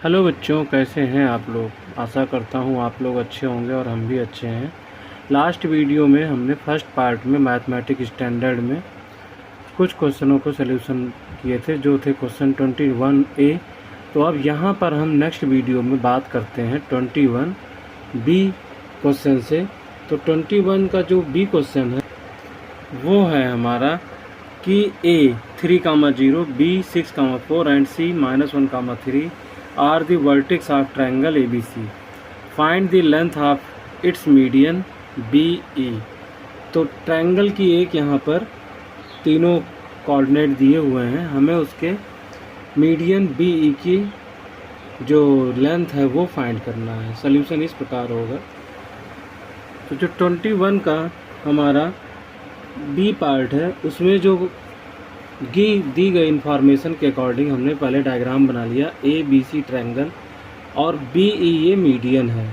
Hello बच्चों, कैसे हैं आप लोग। आशा करता हूँ आप लोग अच्छे होंगे और हम भी अच्छे हैं। लास्ट वीडियो में हमने फर्स्ट पार्ट में मैथमेटिक्स स्टैंडर्ड में कुछ क्वेश्चनों को सलूशन किए थे, जो थे क्वेश्चन 21A। तो अब यहाँ पर हम नेक्स्ट वीडियो में बात करते हैं 21B क्वेश्चन से। तो 21 का जो बी क्वेश्चन है वो है हमारा कि A 3,0, B 6,4 and C -1,3 are the vertex of triangle ABC. Find the length of its median BE. तो ट्रायंगल की एक यहाँ पर तीनों कोऑर्डिनेट दिए हुए हैं, हमें उसके मीडियन BE की जो लेंथ है वो फाइंड करना है। सॉल्यूशन इस प्रकार होगा। तो जो 21 का हमारा बी पार्ट है उसमें जो दी गई इंफॉर्मेशन के अकॉर्डिंग हमने पहले डायग्राम बना लिया। ABC ट्रायंगल और BE ये मीडियन है।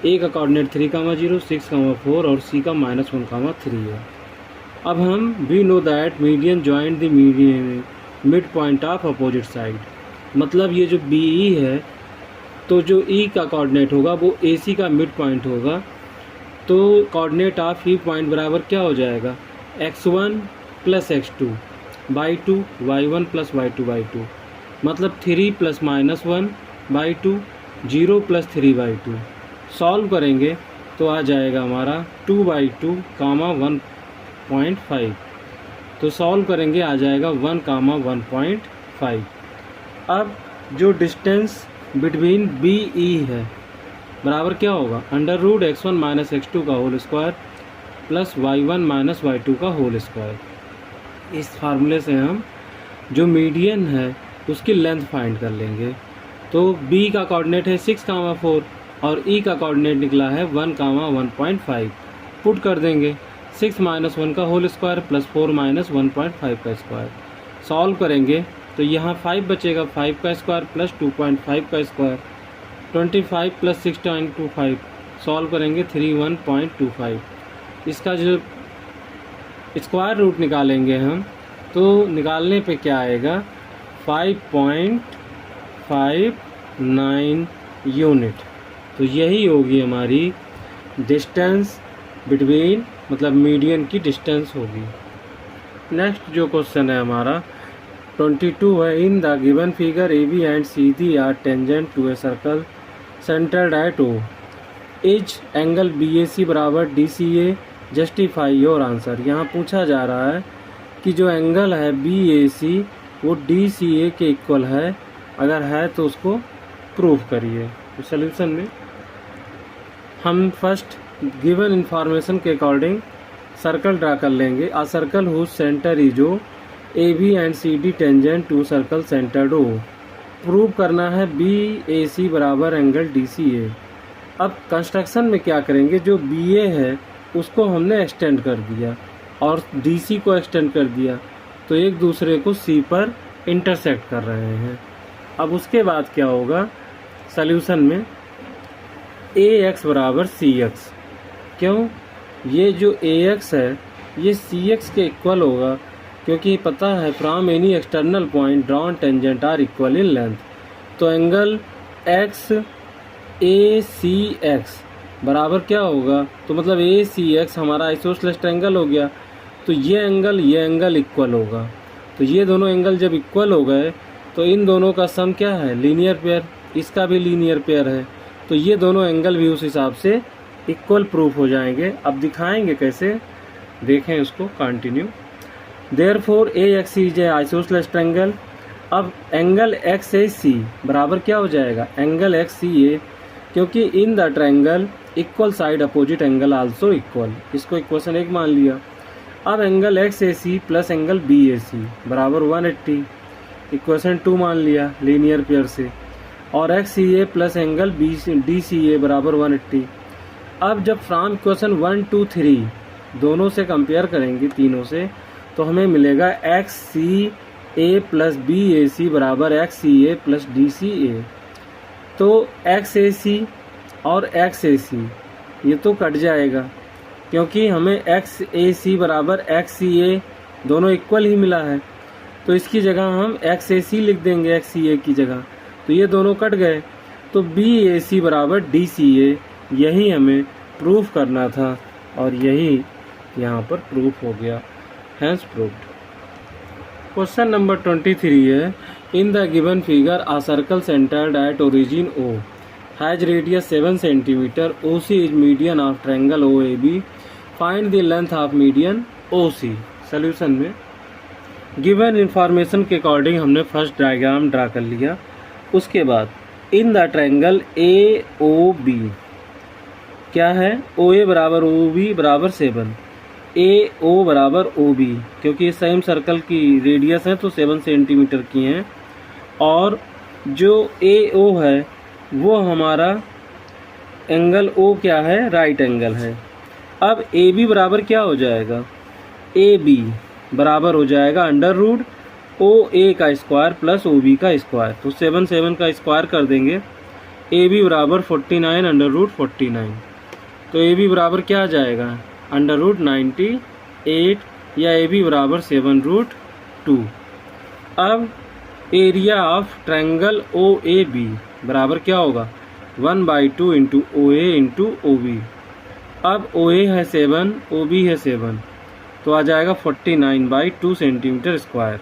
A का कोऑर्डिनेट 3,0, 6,4 और C का -1,3 है। अब हम we know that median joint the median mid point of opposite side. मतलब ये जो BE है तो जो E का कोऑर्डिनेट होगा वो AC का मिड पॉइंट होगा। तो कोऑर्डिनेट ऑफ E पॉइंट बराबर क्या हो जाएगा, x1 + x2 by 2 y1 + y2 मतलब 3 ± 1/2 0 + 3/2। सॉल्व करेंगे तो आ जाएगा हमारा 2/2, 1.5। तो सॉल्व करेंगे आ जाएगा 1, 1.5। अब जो डिस्टेंस बिटवीन BE है बराबर क्या होगा, √(x1 - x2) का whole square plus y1 - y2 का होल स्क्वायर। इस फार्मूले से हम जो मीडियन है उसकी लेंथ फाइंड कर लेंगे। तो B का कोऑर्डिनेट है 6,4 और E का कोऑर्डिनेट निकला है 1, 1.5। पुट कर देंगे 6 - 1 का होल स्क्वायर प्लस 4 - 1.5 का स्क्वायर। सॉल्व करेंगे तो यहाँ 5 बचेगा, 5 का स्क्वायर प्लस 2.5 का स्क्वायर, 25 + 6.25। सॉल्व करेंगे 31.25। इसका जो स्क्वायर रूट निकालेंगे हम तो निकालने पे क्या आएगा, 5.59 यूनिट। तो यही होगी हमारी डिस्टेंस बिटवीन, मतलब मीडियन की डिस्टेंस होगी। नेक्स्ट जो क्वेश्चन है हमारा 22 है। In the given figure AB and CD are tangent to a circle centred at O। Is angle BAC बराबर DCA। Justify your answer. यहाँ पूछा जा रहा है कि जो एंगल है BAC वो DCA के इक्वल है, अगर है तो उसको प्रूव करिए। तो सॉल्यूशन में हम फर्स्ट गिवन इंफॉर्मेशन के अकॉर्डिंग सर्कल ड्रा कर लेंगे। A circle whose centre is O, AB and CD tangent to circle centred O। Prove करना है BAC बराबर एंगल DCA। अब कंस्ट्रक्शन में क्या करेंगे, जो BA है उसको हमने एक्सटेंड कर दिया और DC को एक्सटेंड कर दिया, तो एक दूसरे को C पर इंटरसेक्ट कर रहे हैं। अब उसके बाद क्या होगा, सॉल्यूशन में AX बराबर CX। क्यों, ये जो AX है ये CX के इक्वल होगा, क्योंकि पता है from any external point drawn tangent are equal in length. तो एंगल XACX बराबर क्या होगा, तो मतलब ACX हमारा आइसोसेलेस ट्रायंगल हो गया। तो ये एंगल इक्वल होगा। तो ये दोनों एंगल जब इक्वल हो गए तो इन दोनों का सम क्या है, लीनियर पेयर। इसका भी लीनियर पेयर है, तो ये दोनों एंगल भी उस हिसाब से इक्वल प्रूफ हो जाएंगे। अब दिखाएंगे कैसे, देखें उसको continue. Therefore AX is a isosceles triangle. अब एंगल XAC बराबर क्या हो जाएगा, एंगल XCA, क्योंकि इन the triangle equal side opposite angle also equal. इसको इक्वेशन 1 मान लिया। अब angle XAC plus angle BAC बराबर 180, इक्वेशन 2 मान लिया लीनियर पेयर से। और XCA प्लस एंगल DCA बराबर 180। अब जब फ्रॉम इक्वेशन 1, 2, 3 दोनों से कंपेयर करेंगे, तीनों से, तो हमें मिलेगा XCA प्लस BAC बराबर XCA प्लस DCA। तो XAC और XAC ये तो कट जाएगा, क्योंकि हमें XAC बराबर XCA दोनों इक्वल ही मिला है। तो इसकी जगह हम XAC लिख देंगे XCA की जगह। तो ये दोनों कट गए, तो BAC बराबर DCA, यही हमें प्रूफ करना था और यही यहाँ पर प्रूफ हो गया, हैंस प्रूफ्ड। क्वेश्चन नंबर 23 है, in the given figure a circle centred at origin O has radius 7 centimetre, OC is median of triangle OAB, find the length of median OC। Solution में given information के according हमने first diagram draw कर लिया। उसके बाद इन the triangle AOB क्या है, OA बराबर OB बराबर 7, AO बराबर OB, क्योंकि ये सेम सर्कल की रेडियस है तो 7 सेंटीमीटर की हैं, और जो AO है वो हमारा एंगल O क्या है, राइट एंगल है। अब AB बराबर क्या हो जाएगा, AB बराबर हो जाएगा अंडर रूट OA का स्क्वायर प्लस OB का स्क्वायर, तो 7 का स्क्वायर कर देंगे, AB बराबर 49 अंडर रूट 49, तो AB बराबर क्या आ जाएगा, अंडर रूट 98, या AB बराबर 7√2। अब एरिया ऑफ ट्रायंगल OAB बराबर क्या होगा, 1/2 इंटू OA इंटू OB। अब OA है 7, OB है 7, तो आ जाएगा 49/2 सेंटीमीटर स्क्वायर।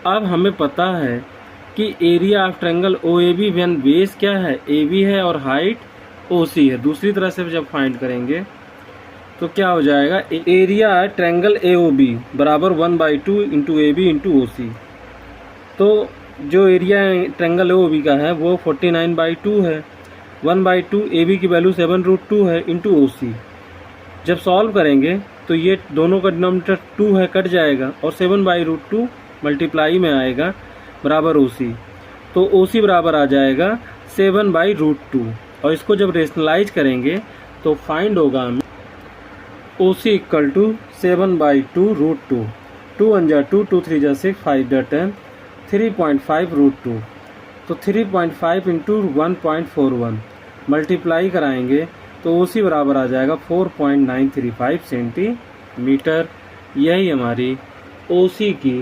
अब हमें पता है कि area of triangle OAB when base क्या है, AB है और हाइट OC है। दूसरी तरह से जब फाइंड करेंगे तो क्या हो जाएगा, एरिया ट्रायंगल AOB बराबर 1/2 इंटू AB इंटू OC। तो जो एरिया ट्रायंगल OOB का है वो 49/2 है, 1/2 AB की वैल्यू 7√2 है इंटू OC। जब सॉल्व करेंगे तो ये दोनों का डिनोमिनेटर 2 है, कट जाएगा, और 7/√2 मल्टीप्लाई में आएगा बराबर OC, तो OC बराबर आ जाएगा 7/√2, और इसको जब रेशनलाइज करेंगे तो फाइंड होगा हमें OC इक्वल टू 7/2√2, 2 1 जा 2, 2 3 जा 6, 5 जा 10, 3.5√2, तो 3.5 इंटू 1.41 मल्टीप्लाई कराएंगे तो OC बराबर आ जाएगा 4.935 सेंटीमीटर। यही हमारी OC की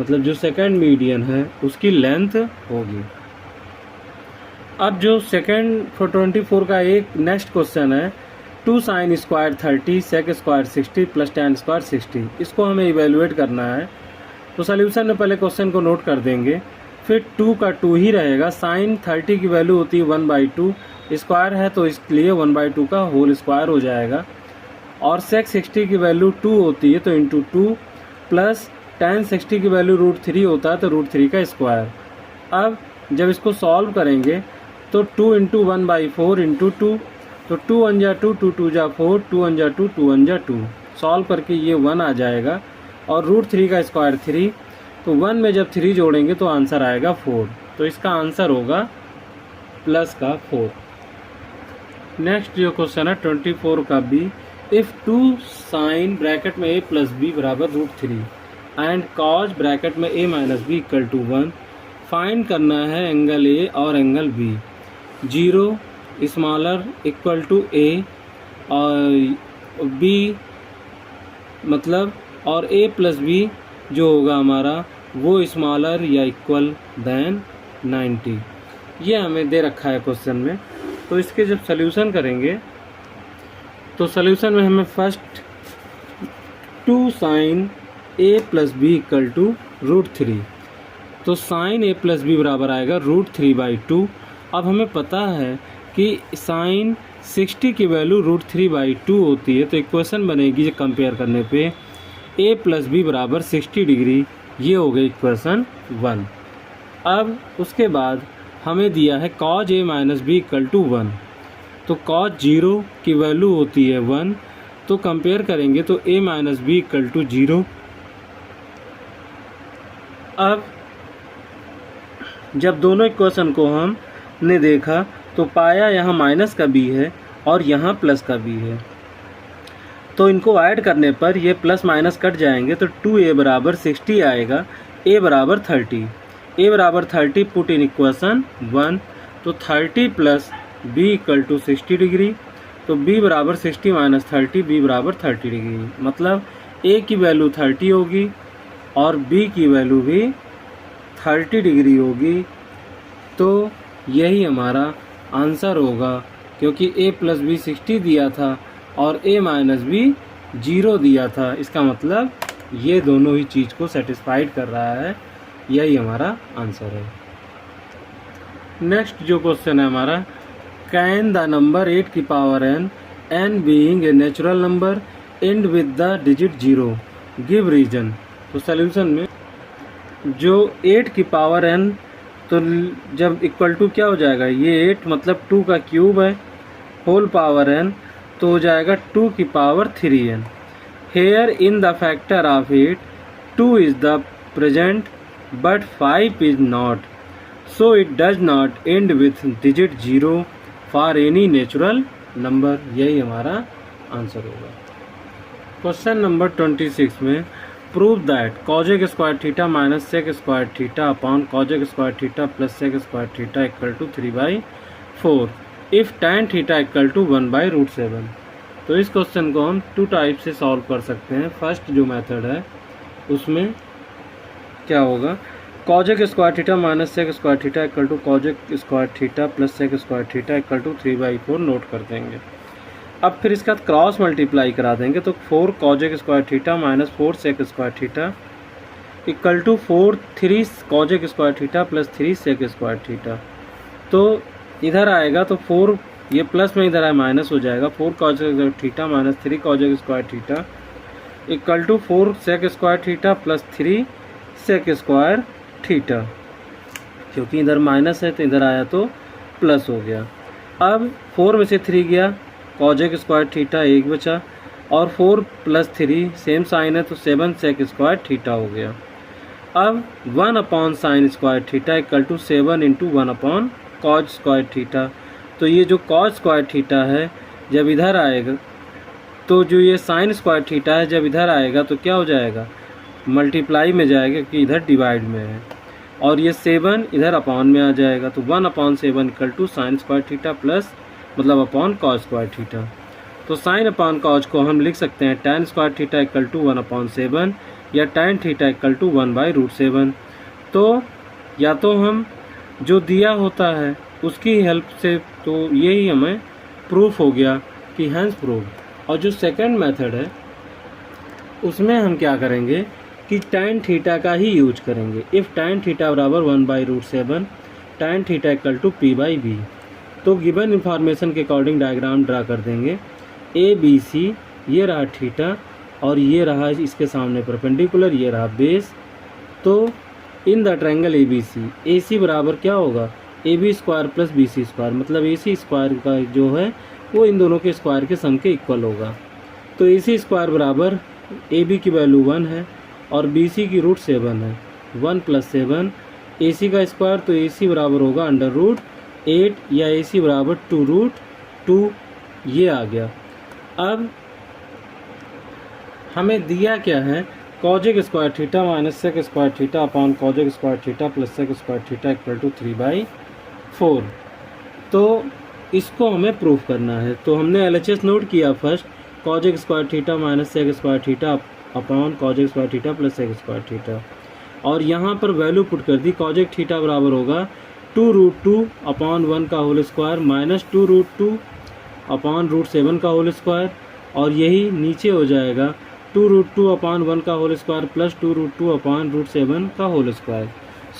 मतलब जो सेकंड मीडियन है उसकी लेंथ होगी। अब जो सेकंड 24 का एक नेक्स्ट क्वेश्चन है, 2 sin square 30 sec square 60 plus tan square 60, इसको हमें इवेलुएट करना है। तो सोल्यूशन में पहले क्वेश्चन को नोट कर देंगे, फिर 2 का 2 ही रहेगा, sin 30 की वैल्यू होती है 1/2, स्क्वायर है तो इसलिए 1/2 का होल स्क्वायर हो जाएगा, और sec 60 की वैल्यू 2 होती है तो इंटू 2, प्लस tan 60 की वैल्यू √3 होता है तो √3 का स्क्वायर। अब जब इसको सॉल्व करेंगे तो 2 इंटू 1/4 इंटू 2, तो 2 1 जा 2, 2 2 जा 4, 2 1 जा 2, 2 1 जा 2, सॉल्व करके ये 1 आ जाएगा, और √3 का स्क्वायर 3, तो 1 में जब 3 जोड़ेंगे तो आंसर आएगा 4, तो इसका आंसर होगा प्लस का 4। नेक्स्ट जो क्वेश्चन है 24 का B, इफ़ 2 sin ब्रैकेट में A प्लस B बराबर √3 एंड cos ब्रैकेट में A minus B equal to 1, find करना है एंगल A और angle B, 0 smaller equal to A और B मतलब, और A प्लस B जो होगा हमारा वो स्मॉलर या इक्वल देन 90, ये हमें दे रखा है क्वेश्चन में। तो इसके जब सल्यूशन करेंगे तो सल्यूशन में हमें first 2 sin A plus B equal to √3, तो sin A प्लस B बराबर आएगा √3/2। अब हमें पता है कि sin 60 की वैल्यू √3/2 होती है, तो इक्वेशन बनेगी जो कंपेयर करने पे A प्लस B बराबर 60 डिग्री, ये हो गई इक्वेशन 1। अब उसके बाद हमें दिया है cos A minus B equal to 1, तो cos 0 की वैल्यू होती है 1, तो कंपेयर करेंगे तो A minus B equal to 0। अब जब दोनों इक्वेशन को हमने देखा तो पाया यहाँ माइनस का B है और यहाँ प्लस का B है, तो इनको ऐड करने पर ये प्लस माइनस कट जाएंगे, तो 2A बराबर 60 आएगा, A बराबर 30, A बराबर 30 पुट इन इक्वेशन 1, तो 30 plus B equal to 60 degree, तो B बराबर 60 माइनस 30, B बराबर 30 डिग्री, मतलब A की वैल्यू 30 होगी और B की वैल्यू भी 30 डिग्री होगी। तो यही हमारा आंसर होगा, क्योंकि a प्लस बी 60 दिया था और a माइनस बी 0 दिया था। इसका मतलब ये दोनों ही चीज़ को सेटिस्फाइड कर रहा है, यही हमारा आंसर है। नेक्स्ट जो क्वेश्चन है हमारा, कैन द नंबर 8 की power n being a natural number and with the digit 0, give reason. तो सॉल्यूशन में जो 8 की पावर n, तो जब इक्वल टू क्या हो जाएगा, ये 8 मतलब 2 का क्यूब है, होल पावर n, तो हो जाएगा 2 की power 3n। Here in the factor of 8 2 is the present but 5 is not, so it does not end with digit 0 for any natural number. यही हमारा आंसर होगा। क्वेश्चन नंबर 26 में, prove that cosec square theta minus sec square theta upon cosec square theta plus sec square theta equal to 3/4 if tan theta equal to 1/√7। तो इस question को हम 2 type से solve कर सकते हैं। फर्स्ट जो मेथड है उसमें क्या होगा, cosec square theta minus sec square theta equal to cosec square theta plus sec square theta equal to 3/4 note कर देंगे। अब फिर इसका क्रॉस मल्टीप्लाई करा देंगे, तो 4 cosec square theta minus 4 sec square theta equal to 3 cosec square theta plus 3 sec square theta. तो इधर आएगा तो 4, ये प्लस में इधर आए माइनस हो जाएगा, 4 cosec square theta minus 3 cosec square theta equal to 4 sec square theta plus 3 sec square theta. क्योंकि इधर माइनस है तो इधर आया तो प्लस हो गया। अब 4 में से 3 गया, कॉजेक स्क्वायर थीटा 1 बचा, और 4 प्लस 3 सेम साइन है तो 7 सेक स्क्वायर थीटा हो गया। अब 1 upon sine square theta equal to 7 into 1 upon cos square theta. तो ये जो कॉज स्क्वायर थीटा है जब इधर आएगा, तो जो ये साइन स्क्वायर थीटा है जब इधर आएगा तो क्या हो जाएगा, मल्टीप्लाई में जाएगा, क्योंकि इधर डिवाइड में है, और ये 7 इधर अपॉन में आ जाएगा। तो 1 upon 7 equal to sine square theta plus मतलब अपॉन कॉज स्क्वायर थीटा। तो साइन अपॉन कॉज को हम लिख सकते हैं tan square theta equal to 1 upon 7 या tan थीटा इक्वल टू 1/√7। तो या तो हम जो दिया होता है उसकी हेल्प से, तो यही हमें प्रूफ हो गया कि हैंस प्रूव। और जो सेकंड मेथड है उसमें हम क्या करेंगे कि tan थीटा का ही यूज करेंगे। इफ़ tan थीटा बराबर 1/√7 tan theta equal to p/b। तो गिवन इंफॉर्मेशन के अकॉर्डिंग डायग्राम ड्रा कर देंगे। ABC ये रहा थीटा और ये रहा इसके सामने परपेंडिकुलर, ये रहा बेस। तो इन द ट्रायंगल ABC AC बराबर क्या होगा, AB square plus BC square, मतलब AC स्क्वायर का जो है वो इन दोनों के स्क्वायर के सम के इक्वल होगा। तो AC स्क्वायर बराबर AB की वैल्यू 1 है और BC की √7 है, 1 + 7 AC का स्क्वायर, तो AC बराबर होगा √8 या AC बराबर 2√2, ये आ गया। अब हमें दिया क्या है, cosec square theta minus sec square theta upon cosec square theta plus sec square theta equal to 3/4। तो इसको हमें प्रूफ करना है। तो हमने LHS नोट किया first, cosec square theta minus sec square theta upon cosec square theta plus sec square theta, और यहाँ पर वैल्यू पुट कर दी। कॉजेक थीटा बराबर होगा 2√2 अपॉन 1 का होल स्क्वायर माइनस 2√2 अपॉन √7 का होल स्क्वायर, और यही नीचे हो जाएगा 2√2 अपॉन 1 का होल स्क्वायर प्लस 2√2 अपॉन √7 का होल स्क्वायर।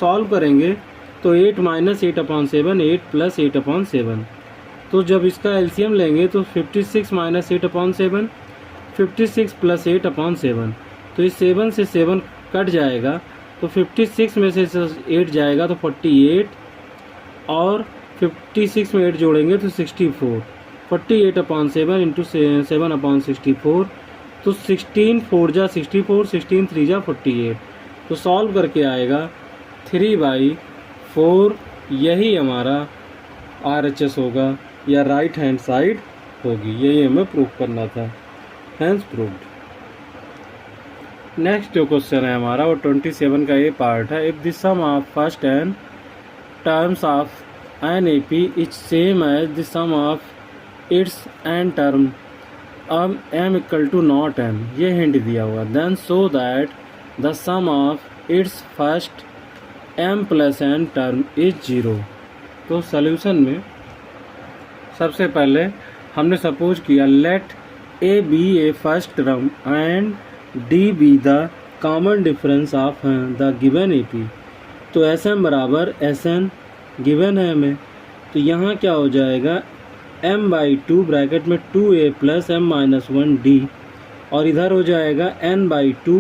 सॉल्व करेंगे तो 8 - 8 अपॉन 7 8 + 8 अपॉन 7। तो जब इसका LCM लेंगे तो 56 - 8 अपॉन 7 56 + 8 अपॉन 7। तो इस 7 से 7 कट जाएगा, तो 56 में से 8 जाएगा तो 48, और 56 में 8 जोड़ेंगे तो 64। 48 अपॉन 7 इंटू 7 अपॉन 64, तो 16 4 जा 64, 16 3 जा 48। तो सॉल्व करके आएगा 3/4, यही हमारा RHS होगा या राइट हैंड साइड होगी। यही हमें प्रूफ करना था, हैंस प्रूव्ड। नेक्स्ट जो क्वेश्चन है हमारा वो 27 का ये पार्ट है। If the sum of first n terms of an AP is same as the sum of its n term, अब m equal to not m, ये हिंट दिया हुआ। Then show that the sum of its first m + n term is 0, तो solution में सबसे पहले हमने suppose किया let A B a first term and d be the common difference of the given A P. तो S M बराबर S N given है हमें, तो यहाँ क्या हो जाएगा m/2 ब्रैकेट में 2a प्लस m-1d, और इधर हो जाएगा n/2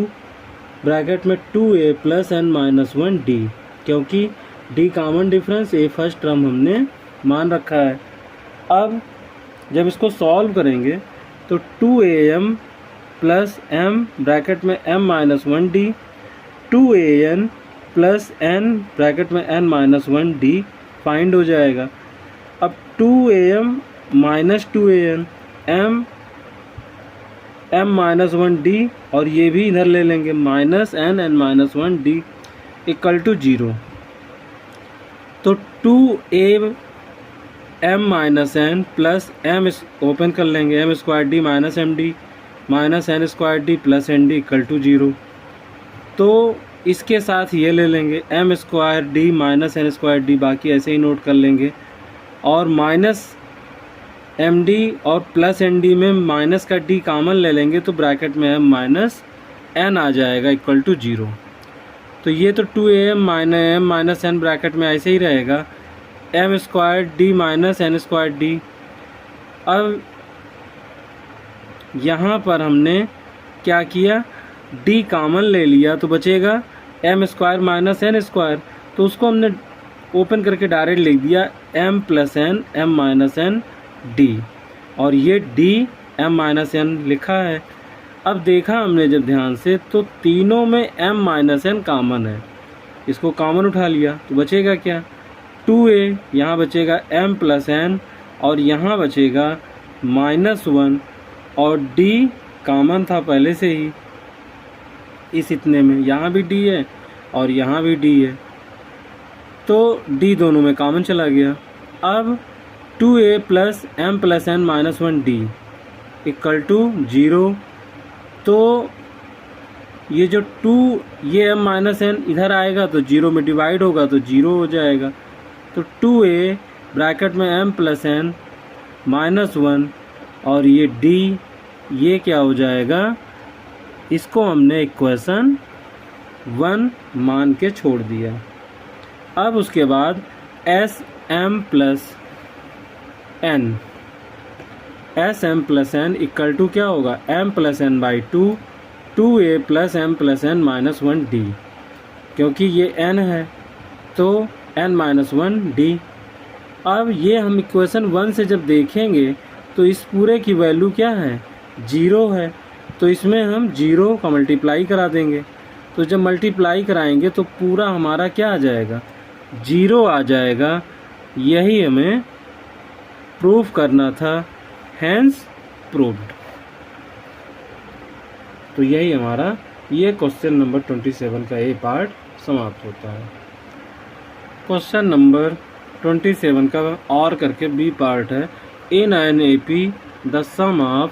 ब्रैकेट में 2a प्लस n-1d, क्योंकि d common difference, a first term हमने मान रखा है। अब जब इसको सॉल्व करेंगे तो 2am प्लस m ब्रैकेट में m-1d, 2an plus n bracket में n-1d फाइंड हो जाएगा। अब 2am माइनस 2an m-1d, और ये भी इधर ले लेंगे माइनस n-1d इक्वल टू 0। तो 2a m-n plus m open कर लेंगे m² minus md minus n² plus nd equal to 0। तो इसके साथ ये ले लेंगे m² माइनस n² बाकी ऐसे ही नोट कर लेंगे, और माइनस md और प्लस nd में माइनस का d कॉमन ले लेंगे तो ब्रैकेट में m माइनस n आ जाएगा इक्वल टू 0। तो ये तो 2am माइनस n ब्रैकेट में ऐसे ही रहेगा m² माइनस n²d। अब यहाँ पर हमने क्या किया, d कॉमन ले लिया तो बचेगा m² माइनस n², तो उसको हमने ओपन करके डायरेक्ट लिख दिया m plus n m minus n d, और ये d m माइनस n लिखा है। अब देखा हमने जब ध्यान से तो तीनों में m माइनस n कॉमन है, इसको कॉमन उठा लिया तो बचेगा क्या 2a, यहाँ बचेगा m प्लस n, और यहाँ बचेगा -1, और d कॉमन था पहले से ही इस इतने में, यहाँ भी d है और यहाँ भी d है, तो d दोनों में कॉमन चला गया। अब 2a plus m plus n minus 1d equal to 0। तो ये जो 2 ये m माइनस n इधर आएगा तो 0 में डिवाइड होगा तो 0 हो जाएगा। तो 2a ब्रैकेट में m प्लस n माइनस 1, और ये d ये क्या हो जाएगा, इसको हमने इक्वेशन 1 मान के छोड़ दिया। अब उसके बाद S M plus n equal to क्या होगा m plus n/2 2a plus m plus n minus 1d, क्योंकि ये n है तो n माइनस 1d। अब ये हम इक्वेशन 1 से जब देखेंगे तो इस पूरे की वैल्यू क्या है 0 है, तो इसमें हम 0 का मल्टीप्लाई करा देंगे। तो जब मल्टीप्लाई कराएंगे तो पूरा हमारा क्या आ जाएगा 0 आ जाएगा। यही हमें प्रूफ करना था, हैंस प्रूव्ड। तो यही हमारा ये क्वेश्चन नंबर 27 का ए पार्ट समाप्त होता है। क्वेश्चन नंबर 27 का और करके बी पार्ट है। In an A P the sum of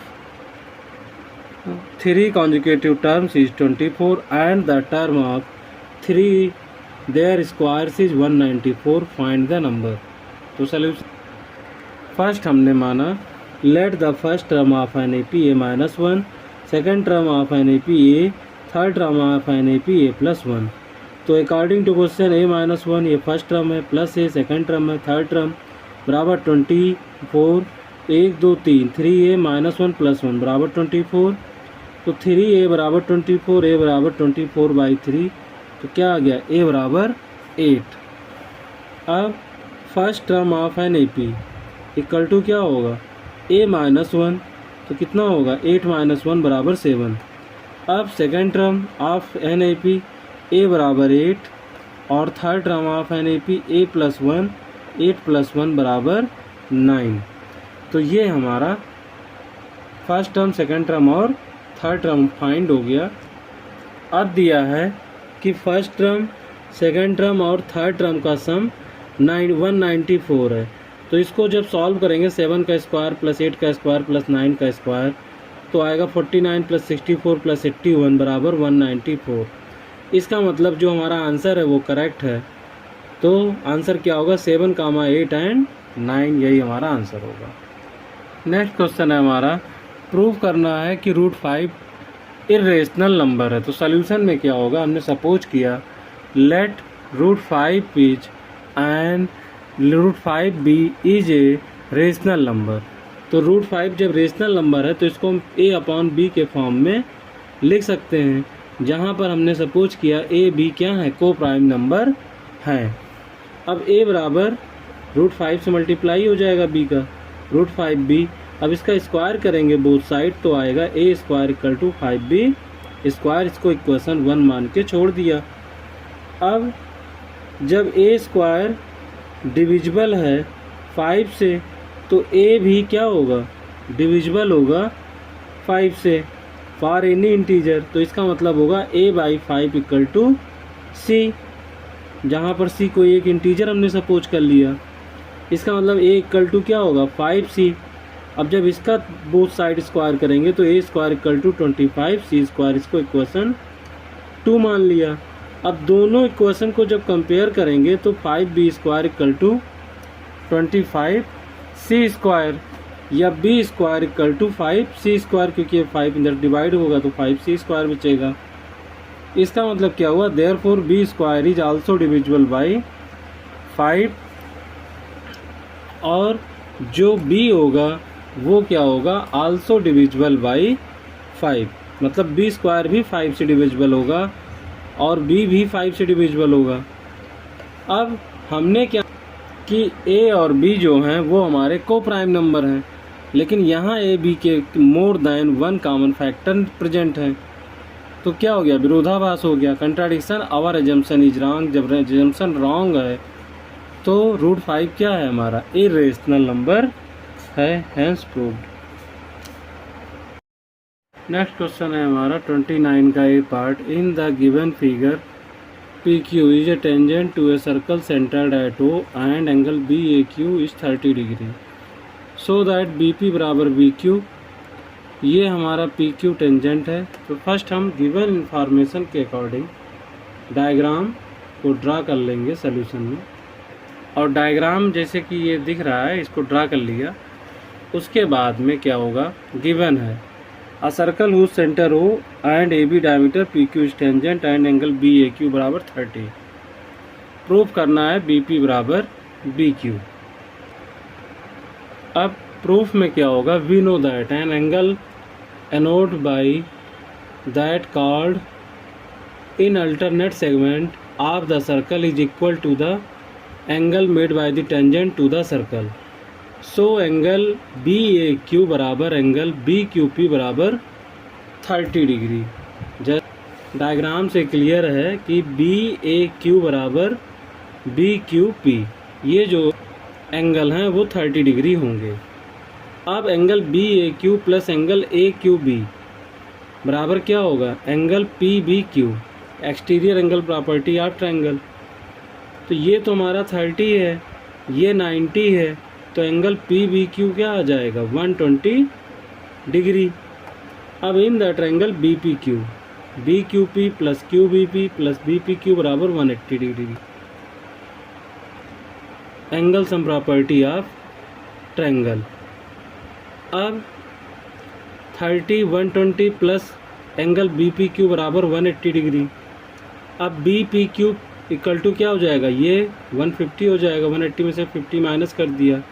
3 consecutive terms is 24 and the term of 3 their squares is 194, find the number। तो सॉल्यूशन फर्स्ट हमने माना let the first term of an A P a minus 1, second term of an A P a, third term of an A P a plus 1। तो according to question a minus 1 ये first term है, plus a second term है, third term बराबर 24, 1 2 3 3a minus 1 plus 1 बराबर 24। तो 3a बराबर 24, a बराबर 24/3, तो क्या आ गया a बराबर 8। अब first term of an A P equal to क्या होगा a माइनस 1, तो कितना होगा 8 माइनस 1 बराबर 7। अब second term of an A P a बराबर 8, और third term of an A P a plus 1, 8 plus 1 बराबर 9। तो ये हमारा फर्स्ट टर्म सेकेंड टर्म और थर्ड टर्म फाइंड हो गया। अब दिया है कि फर्स्ट टर्म सेकेंड टर्म और थर्ड टर्म का सम 194 है। तो इसको जब सॉल्व करेंगे 7 का स्क्वायर प्लस 8 का स्क्वायर प्लस 9 का स्क्वायर तो आएगा 49 प्लस 64 प्लस 81 बराबर 194। इसका मतलब जो हमारा आंसर है वो करेक्ट है। तो आंसर क्या होगा 7, 8 एंड 9, यही हमारा आंसर होगा। नेक्स्ट क्वेश्चन है हमारा, प्रूव करना है कि √5 इरेशनल नंबर है। तो सॉल्यूशन में क्या होगा, हमने सपोज किया let √5 is and √5 b is a rational number. तो √5 जब रेशनल नंबर है तो इसको हम a/b के फॉर्म में लिख सकते हैं, जहाँ पर हमने सपोज किया a b क्या है, को प्राइम नंबर हैं। अब a बराबर √5 से मल्टीप्लाई हो जाएगा b का, √5b। अब इसका स्क्वायर करेंगे बोथ साइड तो आएगा a² = 5b²। इसको इक्वेशन 1 मान के छोड़ दिया। अब जब a² डिविजिबल है 5 से तो a भी क्या होगा, डिविजिबल होगा 5 से फॉर एनी इंटीजर। तो इसका मतलब होगा a/5 = c, जहाँ पर c कोई एक इंटीजर हमने सपोज कर लिया। इसका मतलब a = क्या होगा, 5c। अब जब इसका बोथ साइड स्क्वायर करेंगे तो a² = 25c²। इसको इक्वेशन 2 मान लिया। अब दोनों इक्वेशन को जब कंपेयर करेंगे तो 5b² = 25c² या b² = 5c², क्योंकि 5 इधर डिवाइड होगा तो 5c² बचेगा। इसका मतलब क्या हुआ, therefore b² is also divisible by 5, और जो b होगा वो क्या होगा, आल्सो डिविजिबल बाई 5। मतलब b² भी 5 से डिविजिबल होगा और b भी 5 से डिविजिबल होगा। अब हमने क्या कि a और b जो हैं वो हमारे को प्राइम नंबर हैं, लेकिन यहाँ a b के more than 1 common factor present है। तो क्या हो गया, विरोधाभास हो गया, contradiction. Our assumption is wrong. जब एजम्पशन रॉन्ग है तो √5 क्या है हमारा, इरेशनल नंबर है, हेंस प्रूव्ड। नेक्स्ट क्वेश्चन है हमारा 29 का A part. In the given figure PQ is a tangent to a circle centred at O and angle BAQ is 30 degree, so that BP = BQ। ये हमारा PQ tangent है। तो first हम given information के according diagram को draw कर लेंगे solution में। और डायग्राम जैसे कि ये दिख रहा है, इसको ड्रा कर लिया। उसके बाद में क्या होगा, गिवन है a circle whose centre O and AB diameter PQ is tangent and angle BAQ = 30। Proof करना है BP = BQ। अब प्रूफ में क्या होगा, we know that an angle anode by that called in alternate segment of the circle is equal to the angle made by the tangent to the circle. So angle BAQ = angle BQP = 30 degree. Just diagram से clear है कि BAQ = BQP, ये जो angle हैं वो 30 degree होंगे। अब angle BAQ plus angle AQB बराबर क्या होगा, angle PBQ, exterior angle property of triangle. तो ये तो हमारा 30 है, ये 90 है, तो एंगल PBQ क्या आ जाएगा, 120 डिग्री। अब इन the triangle BPQ, BQP plus QBP plus BPQ = 180 degree. Angle sum property of triangle. अब 30 120 प्लस एंगल BPQ = 180 डिग्री। अब BPQ = क्या हो जाएगा, ये 150 हो जाएगा, 180 में से 50 माइनस कर दिया,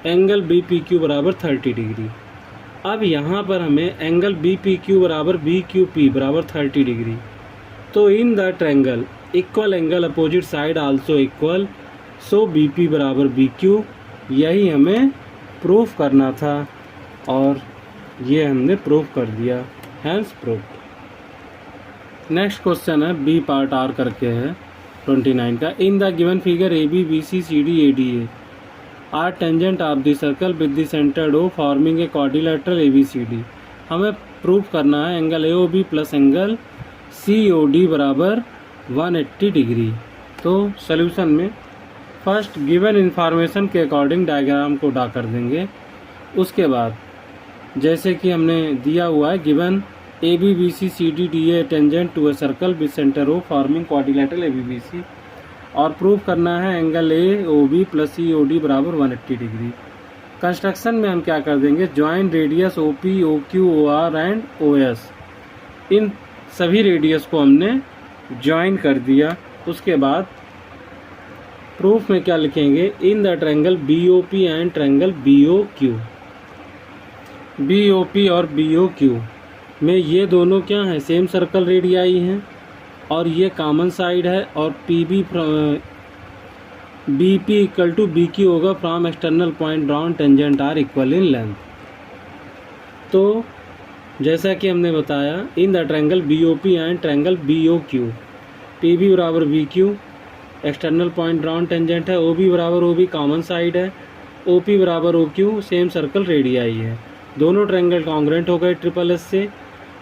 एंगल BPQ = 30 डिग्री। अब यहाँ पर हमें एंगल BPQ = BQP = 30 डिग्री। तो इन the triangle equal angle opposite side also equal, so BP = BQ। यही हमें प्रूफ करना था और ये हमने प्रूफ कर दिया, हैंस प्रूफ। नेक्स्ट क्वेश्चन है बी पार्ट आर करके है 29 का। In the given figure AB BC CD ADA are tangent of the circle with the centre O forming a quadrilateral ABCD। हमें प्रूफ करना है angle AOB plus angle COD = 180 degree. तो solution में first given information के according diagram को draw कर देंगे। उसके बाद जैसे कि हमने दिया हुआ है given AB BC CD DA tangent to a circle with centre O forming quadrilateral ABBC। और प्रूफ करना है angle A O B plus C O D बराबर 180 डिग्री। कंस्ट्रक्शन में हम क्या कर देंगे, join radius O P O Q O R and O S, इन सभी रेडियस को हमने ज्वाइन कर दिया। उसके बाद प्रूफ में क्या लिखेंगे, in the triangle B O P and triangle B O Q, B O P और बी ओ क्यू में ये दोनों क्या हैं, सेम सर्कल रेडियाई हैं और ये कॉमन साइड है, और P B B P equal to B Q होगा from external point drawn tangent are equal in length. तो जैसा कि हमने बताया, in the triangle B O P and triangle B O Q, P B बराबर B Q external point drawn tangent है, O B बराबर O B common side है, O P बराबर O Q same circle radii है। दोनों triangle congruent हो गए triple S से।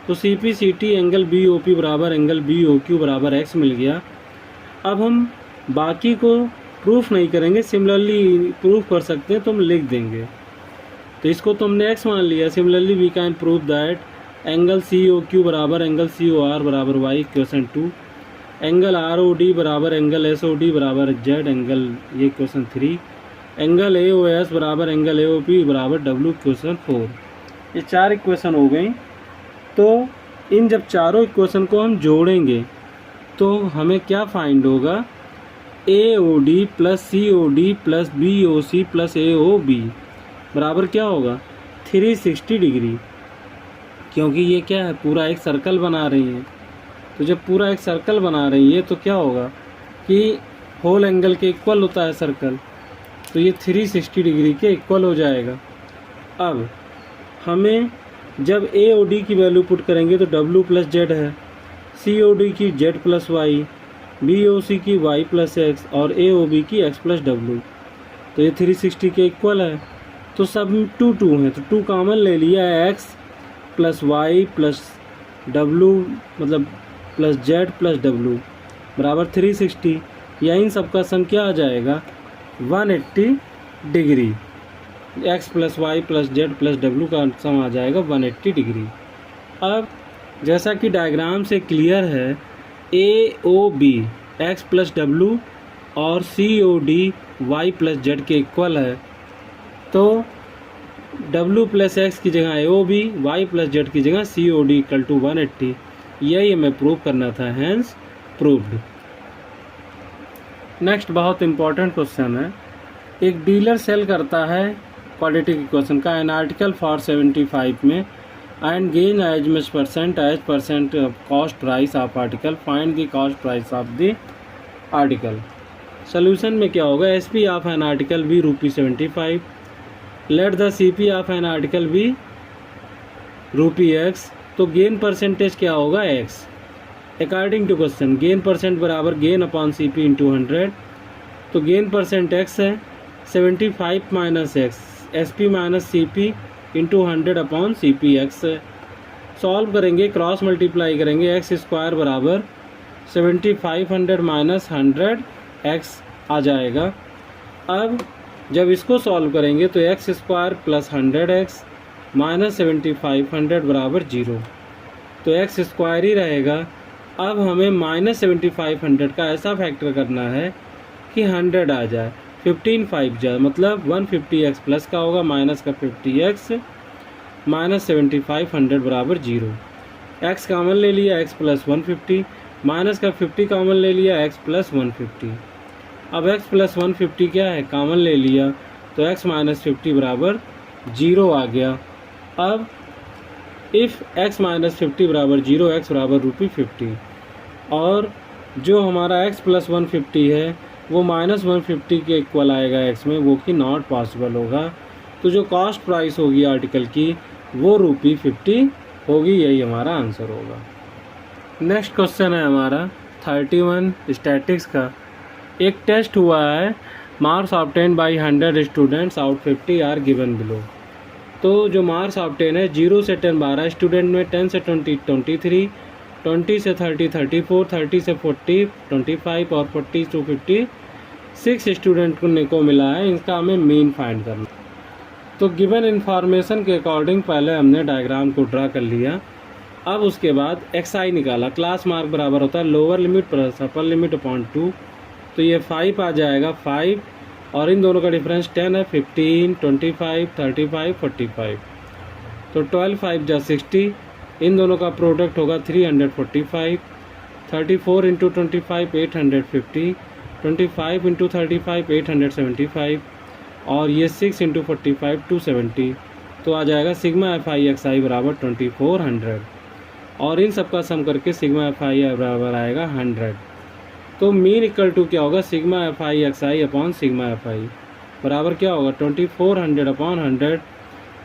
तो C P C T angle B O P बराबर एंगल बी ओ क्यू बराबर एक्स मिल गया। अब हम बाकी को प्रूफ नहीं करेंगे, सिमिलरली प्रूफ कर सकते हैं तो हम लिख देंगे। तो इसको तो हमने एक्स मान लिया। Similarly we can prove that angle C O Q बराबर एंगल सी ओ आर बराबर y question 2, angle R O D बराबर एंगल एस ओ डी बराबर जेड एंगल ये question 3, angle A O S बराबर angle A O P बराबर डब्ल्यू question 4। ये 4 equation हो गई। तो इन जब चारों इक्वेशन को हम जोड़ेंगे तो हमें क्या फाइंड होगा, A O D plus C O D plus B O C plus A O B बराबर क्या होगा 360 डिग्री, क्योंकि ये क्या है पूरा एक सर्कल बना रही है। तो जब पूरा एक सर्कल बना रही है तो क्या होगा कि होल एंगल के इक्वल होता है सर्कल, तो ये 360 डिग्री के इक्वल हो जाएगा। अब हमें जब ए ओ डी की वैल्यू पुट करेंगे तो डब्ल्यू प्लस जेड है, सी ओ डी की z plus y, B O C की वाई प्लस एक्स और ए ओ बी की एक्स प्लस डब्ल्यू, तो ये 360 के इक्वल है। तो सब 2 2 हैं, तो 2 कॉमन ले लिया है, एक्स प्लस वाई प्लस डब्ल्यू मतलब प्लस जेड प्लस डब्ल्यू बराबर 360, या इन सब का सम क्या आ जाएगा 180 degree. X plus y plus z plus डब्ल्यू का सम आ जाएगा 180 डिग्री। अब जैसा कि डायग्राम से क्लियर है, A O B x plus डब्ल्यू और C O D y plus z के इक्वल है, तो डब्ल्यू प्लस एक्स की जगह A O B, y plus z की जगह C O D equal to 180, यही हमें प्रूव करना था, हैंस प्रूव्ड। नेक्स्ट बहुत इंपॉर्टेंट क्वेश्चन है, एक डीलर सेल करता है क्वाड्रेटिक इक्वेशन का एन आर्टिकल फॉर 75 में and gain as much percent cost price of article, find the cost price of the article. Solution में क्या होगा, S P of an article be ₹75, let the C P of an article be ₹x, तो gain percentage क्या होगा x। According to question gain percent बराबर gain upon C P into 100, तो gain percent x है, 75 minus x, S P minus C P into 100 upon C P x. Solve करेंगे, cross multiply करेंगे, x square बराबर 7500 minus 100 x आ जाएगा। अब जब इसको सॉल्व करेंगे तो x square plus 100 x minus 7500 बराबर 0, तो एक्स स्क्वायर ही रहेगा। अब हमें माइनस 7500 का ऐसा फैक्टर करना है कि 100 आ जाए, 15 5 जाए, मतलब 150x प्लस का होगा माइनस का 50x माइनस 7500 बराबर 0। x कॉमन ले लिया, x प्लस 150 माइनस का 50 कॉमन ले लिया, x प्लस 150। अब x प्लस 150 क्या है, कॉमन ले लिया, तो x माइनस 50 बराबर 0 आ गया। अब इफ़ x माइनस 50 बराबर 0, x बराबर ₹50, और जो हमारा x प्लस 150 है वो माइनस 150 के इक्वल आएगा x में, वो कि नॉट पॉसिबल होगा। तो जो कॉस्ट प्राइस होगी आर्टिकल की वो ₹50 होगी, यही हमारा आंसर होगा। नेक्स्ट क्वेश्चन है हमारा 31 स्टैटिक्स का। एक टेस्ट हुआ है, marks obtain by 100 students out 50 are given below. तो जो मार्क्स ऑब्टेन है 0 से 10 12 स्टूडेंट में, 10 से 20 23, 20 से 30 34, 30 से 40 25 और 40 to 56 स्टूडेंट को मिला है। इनका हमें मीन फाइंड करना। तो गिवन इन्फॉर्मेशन के अकॉर्डिंग पहले हमने डायग्राम को ड्रा कर लिया। अब उसके बाद एक्स आई निकाला। क्लास मार्क बराबर होता है lower limit plus upper limit upon 2, तो ये 5 आ जाएगा 5, और इन दोनों का डिफरेंस 10 है, 15, 25, 35, 45। तो 12 5 जा 60, इन दोनों का प्रोडक्ट होगा 345। 34 इंटू 25 850, 25 इंटू 35 875, और ये 6 इंटू 45 270। तो आ जाएगा सिग्मा एफ आई एक्स आई बराबर 2400, और इन सब का सम करके सिग्मा एफ आई बराबर आएगा 100। तो मीन इक्वल टू क्या होगा, sigma F I x I upon sigma F I बराबर क्या होगा 2400 अपॉन 100।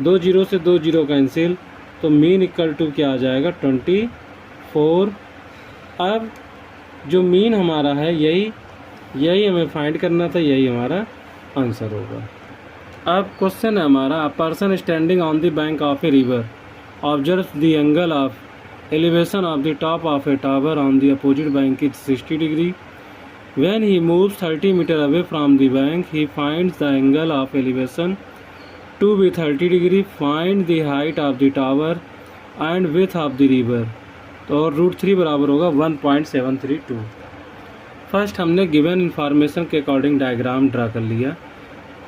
2 जीरो से 2 जीरो कैंसिल, तो मीन इक्वल टू क्या आ जाएगा 24। अब जो मीन हमारा है यही हमें फाइंड करना था, यही हमारा आंसर होगा। अब क्वेश्चन है हमारा, a person standing on the bank of a river observe the angle of elevation of the top of A tower on the opposite bank is 60 degree. When he moves 30 meter away from the bank, he finds the angle of elevation to be 30 degree. Find the height of the tower and width of the river. तो √3 बराबर होगा 1.732। First हमने given information के according diagram draw कर लिया।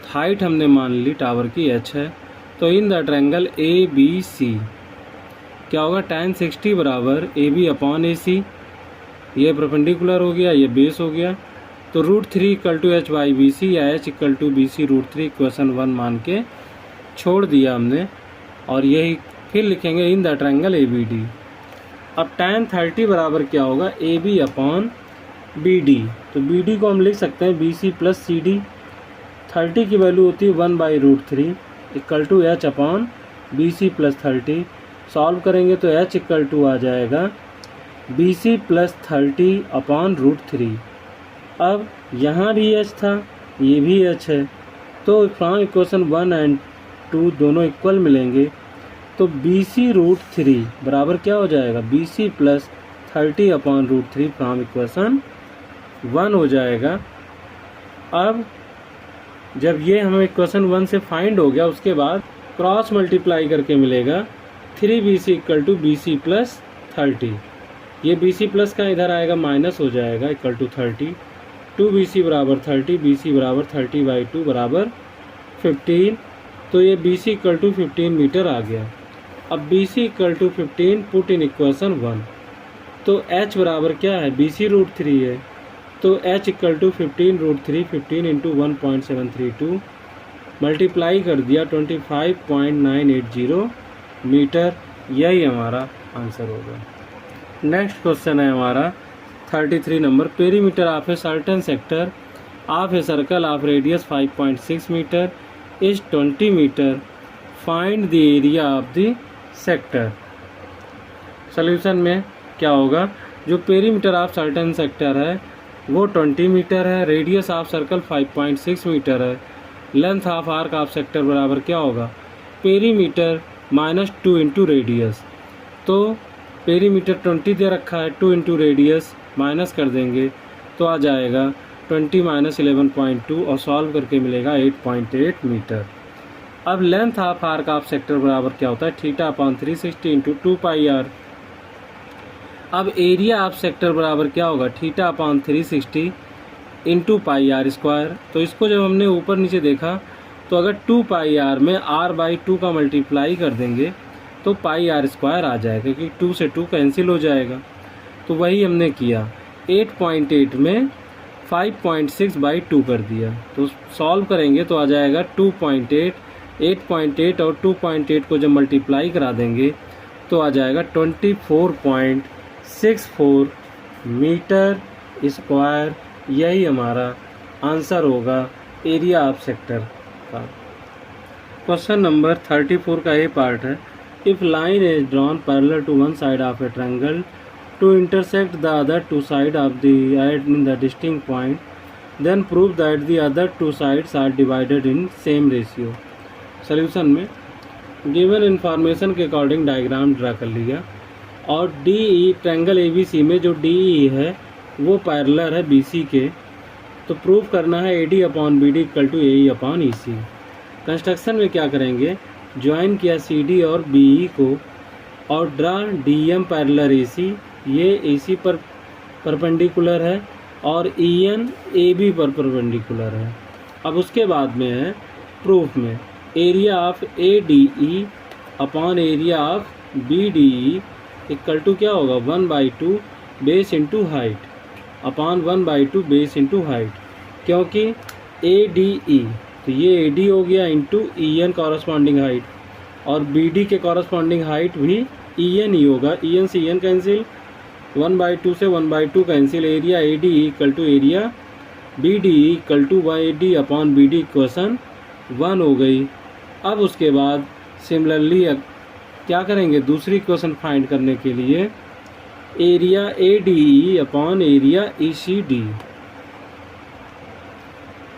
Height हमने मान ली tower की h है। तो इन द ट्रायंगल ABC क्या होगा, tan 60 बराबर AB अपॉन AC, ये परपेंडिकुलर हो गया, ये बेस हो गया। तो √3 equal to h by B C, या h equal to B C √3 equation 1 मान के छोड़ दिया हमने, और यही फिर लिखेंगे इन द ट्रायंगल ABD। अब tan 30 बराबर क्या होगा, AB अपॉन BD। तो BD को हम लिख सकते हैं BC प्लस CD। 30 की वैल्यू होती है 1/√3 equal to h upon BC plus 30। Solve करेंगे तो h इक्वल टू आ जाएगा BC प्लस 30 अपॉन √3। अब यहाँ भी h था, ये भी h है, तो फ्रॉम इक्वेशन 1 एंड 2 दोनों इक्वल मिलेंगे। तो BC √3 बराबर क्या हो जाएगा, BC plus 30 upon √3 from equation 1 हो जाएगा। अब जब ये हमें इक्वेशन 1 से फाइंड हो गया, उसके बाद क्रॉस मल्टीप्लाई करके मिलेगा 3BC equal to BC plus 30। ये BC प्लस का इधर आएगा माइनस हो जाएगा इक्वल टू 30। 2BC बराबर 30, BC बराबर 30/2 बराबर 15। तो ये BC इक्वल टू 15 मीटर आ गया। अब BC equal to 15 put in equation 1। तो H बराबर क्या है, BC √3 है। तो H equal to 15 √3, 15 into 1.732 multiply कर दिया 25.980 मीटर। यही हमारा आंसर होगा। नेक्स्ट क्वेश्चन है हमारा 33 number, perimeter of a certain sector of a circle of radius 5.6 metre is 20 metre. Find the area of the sector. Solution में क्या होगा, जो पेरीमीटर ऑफ सर्टेन सेक्टर है वो 20 मीटर है, रेडियस ऑफ सर्कल 5.6 मीटर है, length of arc of sector बराबर क्या होगा, पेरीमीटर माइनस 2 इंटू रेडियस। तो पेरीमीटर 20 दे रखा है, 2 इंटू रेडियस माइनस कर देंगे तो आ जाएगा 20 माइनस 11.2, और सॉल्व करके मिलेगा 8.8 मीटर। अब length of arc of sector बराबर क्या होता है, थीटा अपॉन 360 इंटू 2πr। अब एरिया ऑफ सेक्टर बराबर क्या होगा, थीटा अपॉन 360 इंटू πr²। तो इसको जब हमने ऊपर नीचे देखा तो अगर 2πr में r/2 का मल्टीप्लाई कर देंगे तो πr² आ जाएगा, क्योंकि 2 से 2 कैंसिल हो जाएगा। तो वही हमने किया, 8.8 में 5.6/2 कर दिया। तो सॉल्व करेंगे तो आ जाएगा 2.8, 8.8 और 2.8 को जब मल्टीप्लाई करा देंगे तो आ जाएगा 24.64 मीटर स्क्वायर। यही हमारा आंसर होगा एरिया ऑफ सेक्टर का। क्वेश्चन नंबर 34 का ये पार्ट है, if line is drawn parallel to one side of a triangle to intersect the other two sides of the in the distinct point, then prove that the other two sides are divided in same ratio। Solution में given information के according diagram draw कर लिया, और DE triangle ABC में जो DE है वो parallel है BC के। तो प्रूव करना है AD upon BD equal to AE upon EC। Construction में क्या करेंगे, ज्वाइन किया CD और BE को, और ड्रा DM पैरेलल AC। ये AC पर परपेंडिकुलर है और EN AB पर परपेंडिकुलर है। अब उसके बाद में है प्रूफ में area of ADE upon area of BDE equal to क्या होगा 1/2 base into height upon 1/2 base into height, क्योंकि ADE तो ये AD हो गया इंटू EN कॉरस्पॉन्डिंग हाइट और BD के कॉरस्पॉन्डिंग हाइट भी EN ही होगा। EN से EN कैंसिल, 1/2 से 1/2 cancel, area ADE equal to area BDE equal to AD upon BD equation 1 हो गई। अब उसके बाद सिमिलरली क्या करेंगे, दूसरी इक्वेशन फाइंड करने के लिए area ADE upon area ECD,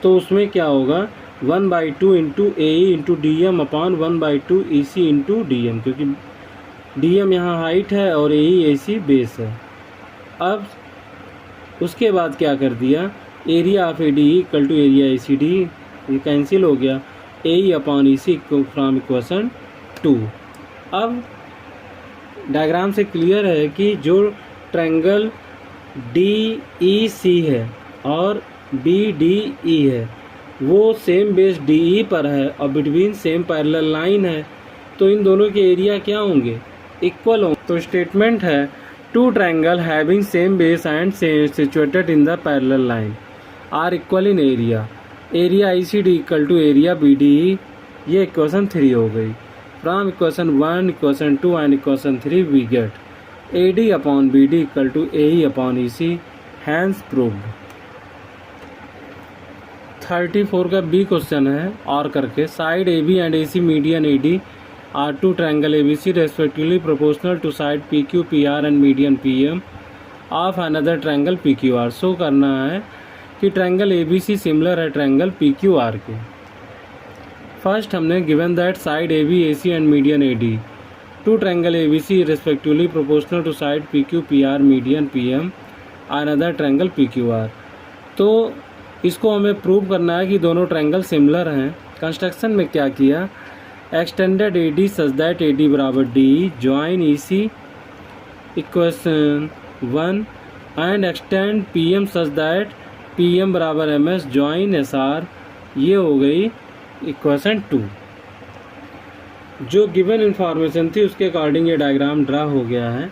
तो उसमें क्या होगा 1/2 into AE into DM upon 1/2 EC into DM, क्योंकि DM यहाँ हाइट है और AE AC बेस है। अब उसके बाद क्या कर दिया, area of ADE equal to area ECD, ये कैंसिल हो गया, AE upon EC from equation 2। अब डायग्राम से क्लियर है कि जो ट्रायंगल DEC है और BDE है वो सेम बेस DE पर है और बिटवीन सेम पैरेलल लाइन है, तो इन दोनों के एरिया क्या होंगे, इक्वल होंगे। तो स्टेटमेंट है two triangle having same base and situated in the parallel line are equal in area, area ECD equal to area BDE, ये इक्वेशन 3 हो गई। From equation 1, equation 2 and equation 3 we get AD upon BD equal to AE upon EC, hence proved. 34 का B question है और करके, side AB and AC median AD are two triangle ABC respectively proportional to side PQ PR and median PM of another triangle PQR। Show करना है कि triangle ABC similar है triangle PQR के। First हमने given that side AB AC and median AD to triangle ABC respectively proportional to side PQ PR median PM another triangle PQR। तो इसको हमें prove करना है कि दोनों ट्रायंगल सिमिलर हैं। कंस्ट्रक्शन में क्या किया, extended AD such that AD बराबर DE, join EC equation 1 and extend PM such that PM बराबर MS, ज्वाइन SR, ये हो गई इक्वेशन 2। जो गिवन इंफॉर्मेशन थी उसके अकॉर्डिंग ये डायग्राम ड्रा हो गया है।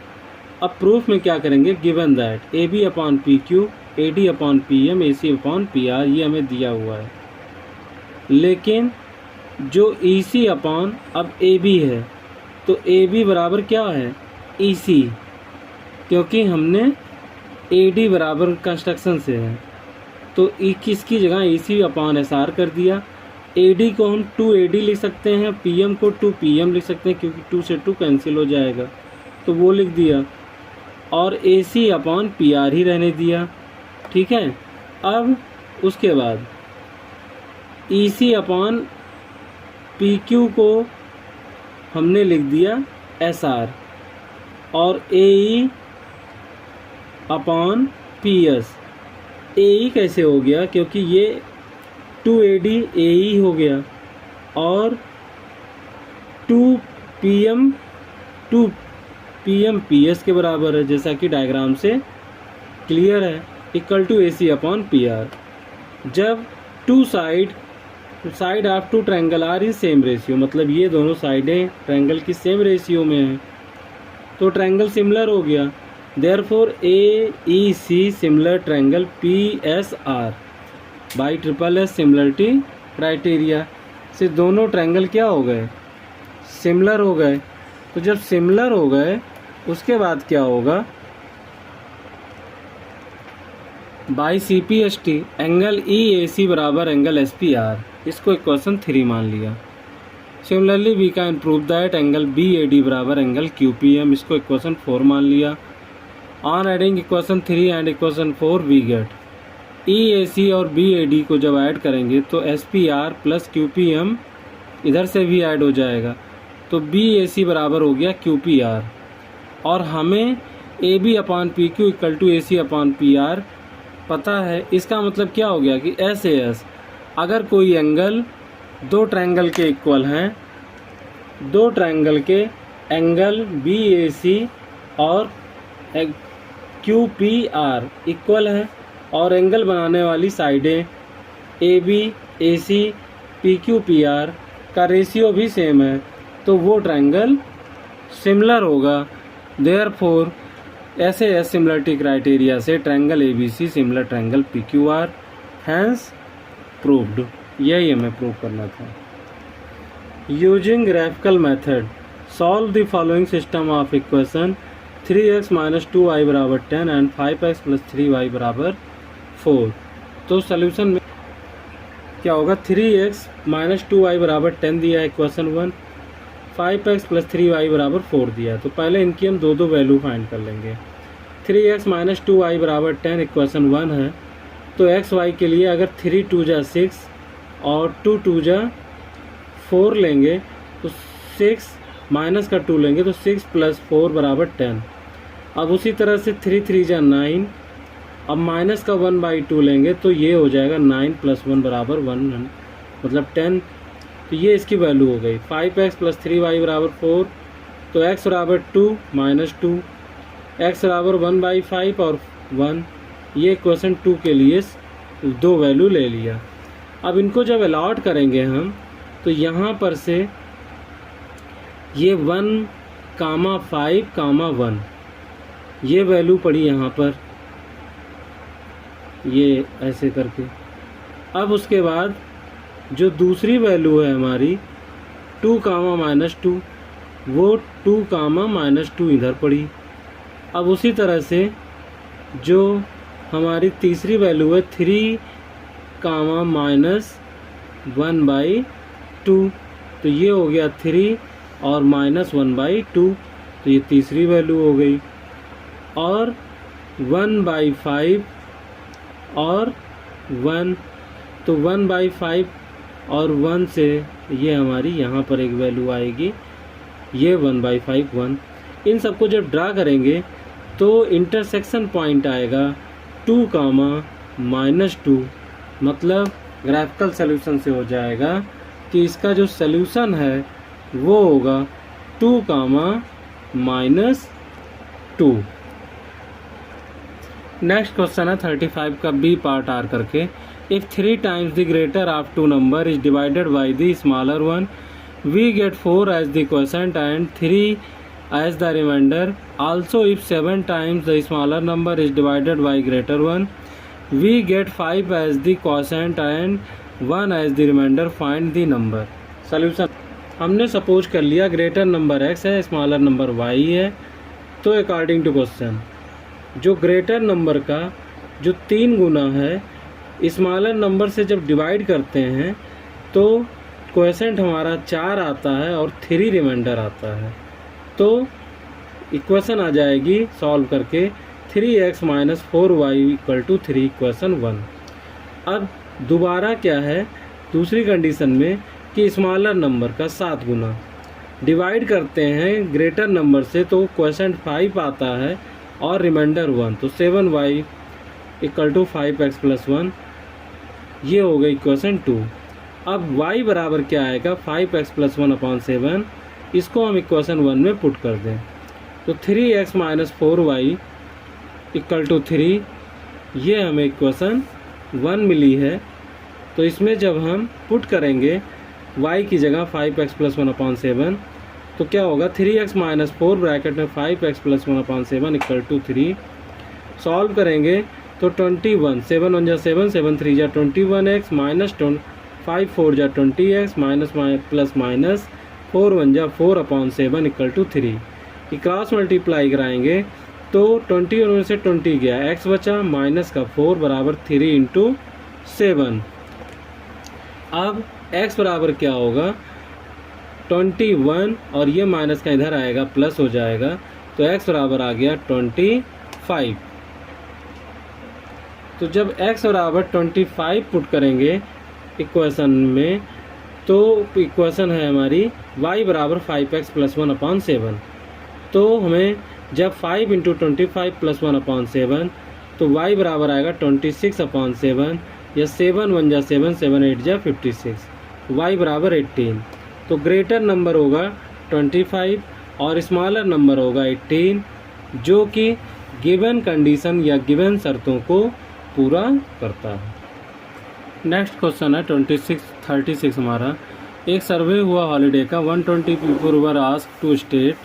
अब प्रूफ में क्या करेंगे, given that AB upon PQ, AD upon PM, AC upon PR, ये हमें दिया हुआ है, लेकिन जो EC अपॉन अब AB है तो AB बराबर क्या है EC, क्योंकि हमने AD बराबर कंस्ट्रक्शन से है तो किसकी जगह EC अपॉन SR कर दिया। AD को हम 2AD लिख सकते हैं, PM को 2PM लिख सकते हैं क्योंकि 2 से 2 कैंसिल हो जाएगा, तो वो लिख दिया, और AC अपॉन PR ही रहने दिया। ठीक है, अब उसके बाद EC अपॉन PQ को हमने लिख दिया SR और AE अपॉन PS। AE कैसे हो गया, क्योंकि ये 2AD AE हो गया और 2PM PS के बराबर है, जैसा कि डायग्राम से क्लियर है, equal to AC upon PR। जब two side of two triangle are in same ratio, मतलब ये दोनों साइडें ट्रायंगल की सेम रेशियो में हैं, तो ट्रायंगल सिमिलर हो गया। Therefore AEC similar triangle PSR by SSS similarity criteria से दोनों ट्रायंगल क्या हो गए, सिमिलर हो गए। तो जब सिमिलर हो गए उसके बाद क्या होगा, बाई CPST एंगल EAC बराबर एंगल SPR, इसको इक्वेशन 3 मान लिया। Similarly we can prove that angle BAD बराबर एंगल QPM, इसको इक्वेशन 4 मान लिया। On adding equation 3 and equation 4 we get EAC और BAD को जब ऐड करेंगे तो SPR प्लस QPM इधर से भी ऐड हो जाएगा, तो BAC बराबर हो गया QPR, और हमें AB upon PQ equal to AC upon PR पता है। इसका मतलब क्या हो गया कि SAS अगर कोई एंगल दो ट्रायंगल के इक्वल हैं, दो ट्रायंगल के एंगल BAC और QPR इक्वल है और एंगल बनाने वाली साइडें A B A C P Q P R का रेशियो भी सेम है, तो वो ट्रायंगल सिमिलर होगा। देयरफॉर ऐसे है सिमिलरिटी क्राइटेरिया से triangle A B C similar triangle P Q R, hence proved. यही हमें प्रूव करना था। Using graphical method solve the following system of equation 3x - 2y बराबर 10 एंड 5x + 3y बराबर 4। तो सोल्यूशन में क्या होगा, 3x - 2y बराबर 10 दिया है इक्वेशन 1, 5x + 3y बराबर 4 दिया है। तो पहले इनकी हम दो वैल्यू फाइंड कर लेंगे। 3x - 2y बराबर 10 इक्वेशन 1 है, तो एक्स वाई के लिए अगर 3 × 2 = 6 और 2 × 2 = 4 लेंगे तो 6 माइनस का 2 लेंगे तो 6 + 4 बराबर 10। अब उसी तरह से 3 × 3 = 9, अब माइनस का 1/2 लेंगे तो ये हो जाएगा 9 + 1 बराबर 1 मतलब 10। तो ये इसकी वैल्यू हो गई। 5x + 3y बराबर 4, तो x बराबर 2 - 2, x बराबर 1/5 और 1। ये इक्वेशन 2 के लिए दो वैल्यू ले लिया। अब इनको जब अलॉट करेंगे हम तो यहाँ पर से ये 1, 5, 1 ये वैल्यू पड़ी यहाँ पर, ये ऐसे करके। अब उसके बाद जो दूसरी वैल्यू है हमारी 2, -2, वो 2, -2 इधर पड़ी। अब उसी तरह से जो हमारी तीसरी वैल्यू है 3, -1/2, तो ये हो गया 3 और -1/2, तो ये तीसरी वैल्यू हो गई। और 1/5 और 1, तो 1/5 और 1 से ये हमारी यहाँ पर एक वैल्यू आएगी, ये 1/5 1। इन सबको जब ड्रा करेंगे तो इंटरसेक्शन पॉइंट आएगा 2, -2, मतलब ग्राफिकल सॉल्यूशन से हो जाएगा कि इसका जो सॉल्यूशन है वो होगा 2, -2। नेक्स्ट क्वेश्चन है 35 का बी पार्ट आर करके। If 3 times the greater of two number is divided by the smaller one, we get 4 as the quotient and 3 as the remainder. Also, if 7 times the smaller number is divided by greater one, we get 5 as the quotient and 1 as the remainder. Find the number. Solution हमने suppose कर लिया greater number x है, smaller number y है। तो according to question जो greater number का जो 3 गुना है स्मॉलर नंबर से जब डिवाइड करते हैं तो क्वोशेंट हमारा 4 आता है और 3 रिमाइंडर आता है। तो इक्वेशन आ जाएगी सॉल्व करके 3x - 4y = 3 इक्वेशन 1। अब दोबारा क्या है दूसरी कंडीशन में कि स्मॉलर नंबर का 7 गुना डिवाइड करते हैं ग्रेटर नंबर से तो क्वोशेंट 5 आता है और रिमाइंडर 1, तो 7y = 5x + 1, ये हो गई इक्वेशन 2। अब y बराबर क्या आएगा 5x + 1/7, इसको हम इक्वेशन 1 में पुट कर दें तो 3x - 4y = 3, ये हमें इक्वेशन 1 मिली है। तो इसमें जब हम पुट करेंगे y की जगह 5x + 1/7 तो क्या होगा 3x - 4 ब्रैकेट में 5x + 1/7 = 3। सॉल्व करेंगे तो 21, 7 × 1 = 7, 7 × 3 = 21x, -5 × 4 = 20x, +- 4 × 1 = 4/7 = 3। क्रॉस मल्टीप्लाई कराएंगे तो 21 में से 20 गया, x बचा माइनस का 4 बराबर 3 × 7। अब x बराबर क्या होगा 21 और ये माइनस का इधर आएगा प्लस हो जाएगा, तो x बराबर आ गया 25। तो जब x बराबर 25 पुट करेंगे इक्वेशन में तो इक्वेशन है हमारी y बराबर 5x + 1/7। तो हमें जब 5 × 25 + 1/7 तो y बराबर आएगा 26/7 या 7 × 1 = 7, 7 × 8 = 56, y बराबर 18। तो ग्रेटर नंबर होगा 25 और स्मॉलर नंबर होगा 18, जो कि गिवन कंडीशन या गिवन शर्तों को पूरा करता है। नेक्स्ट क्वेश्चन है 36 हमारा। एक सर्वे हुआ हॉलीडे का। 120 people were asked to state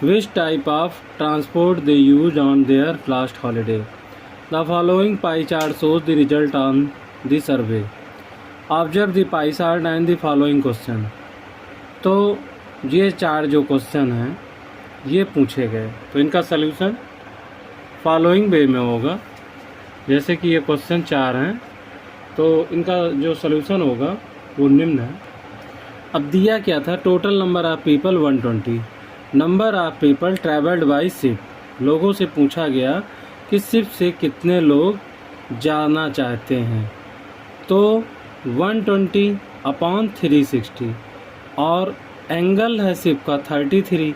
which type of transport they use on their last holiday. The following pie chart shows the result on the survey. Observe the pie chart and the following question. तो ये चार जो question हैं ये पूछे गए, तो इनका सल्यूशन फॉलोइंग वे में होगा। जैसे कि ये क्वेश्चन 4 हैं, तो इनका जो सल्यूशन होगा वो निम्न है। अब दिया क्या था, total number of people 120, number of people travelled by ship. लोगों से पूछा गया कि शिप से कितने लोग जाना चाहते हैं, तो 120 अपॉन 360 और एंगल है शिप का 33,